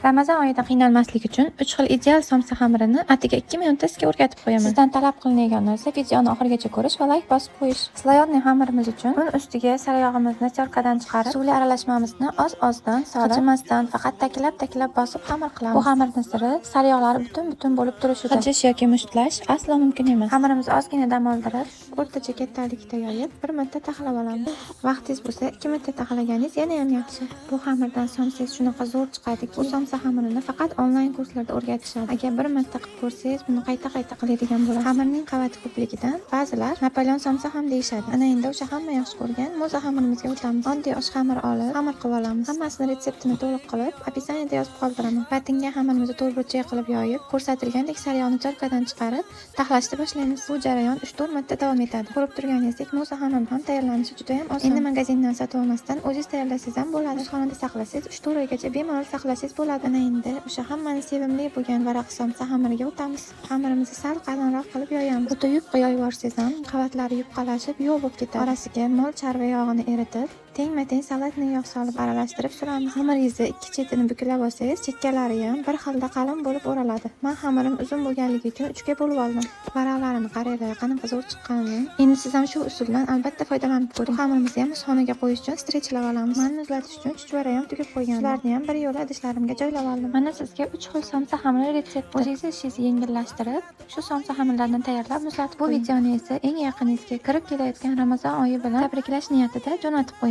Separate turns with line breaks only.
Ramazon oyida qiynalmaslik uchun 3 xil ideal somsa xamirini atigi 2 minutda sizga o'rgatib qo'yaman. Sizdan talab qilinadigan narsa videoni oxirigacha ko'rish va like bosib qo'yish. Slayotniy xamirimiz uchun un ustiga saryog'imizni terkadan chiqarib, suvli aralashmamizni oz-ozdan sochimasdan faqat taklab bosib xamir qilamiz. Bu xamirning siri sariyog'lari butun bo'lib turishida. Qichish yoki mushtlash aslo mumkin emas. Xamirimizni ozgina dam oldirib, o'rtacha kattalikda yoyib, bir marta taxlab olamiz. Vaqtingiz bo'lsa 2 marta taxlaganingiz yana ham yaxshi. Bu xamirdan somsangiz shunaqa zo'r chiqadiki, bu somsa xamirini faqat onlayn kurslarda o'rgatishadi. Agar bir marta qilib ko'rsangiz, buni qayta qiladigan bo'lasiz. Xamirning qavati ko'pligidan ba'zilar Napoleon somsa ham deyishadi. Ana endi o'sha hamma yaxshi ko'rgan moza xamirimizga o'tamiz. Oddiy osh xamiri olib, xamir qilib olamiz. Hammasini retseptini to'liq qilib, opisaniyada yozib qoldiraman. Batingan xamirimizni to'rtburchak qilib yoyib, ko'rsatilgandek saryog'ni charkadan chiqarib, taxlashni boshlaymiz. Bu jarayon 3-4 marta davom etadi. Ko'rib turganingizdek, moza xamir ham tayyorlanishi juda ham oson. Endi magazindan sotib olmasdan o'zingiz tayyorlasangiz ham bo'ladi. Xonada saqlasangiz 3-4 oygacha bemalol saqlasangiz bo'ladi. Ana endi o'sha hammani sevimli bo'lgan varaq somsa xamiriga o'tamiz. Xamirimizni sal qalinroq qilib yoyamiz. Xudo yupqa yoyib yuborsangiz ham qavatlari yupqalashib, yo'q bo'lib ketadi. Orasiga mol charva yog'ini eritib, tengma-teng salatni yog' solib aralashtirib suramiz. Xamiringizni ikki chetini buklab olsangiz, chekkalari ham bir xilda qalin bo'lib o'raladi. Men xamirim uzun bo'lganligi uchun 3 ga bo'lib oldim. Varaqlarini qaranglar, qanaqa zo'r chiqqanini. Endi siz ham shu usuldan albatta foydalanib ko'ring. Xamirimizni ham xonaga qo'yish uchun stretchlab olamiz. Men muzlatish uchun chuchvara ham tugib qo'yganman. Shularni ham bir yo'la idishlarimga joylab oldim. Mana sizga 3 xil somsa xamiri retsepti. O'zingiz ishingizni yengillashtirib, shu somsa xamirlardan tayyorlab muzlatib qo'ying. Bu videoni esa eng yaqiningizga kirib kelayotgan Ramazon oyi bilan tabriklash niyatida jo'natib qo'ying.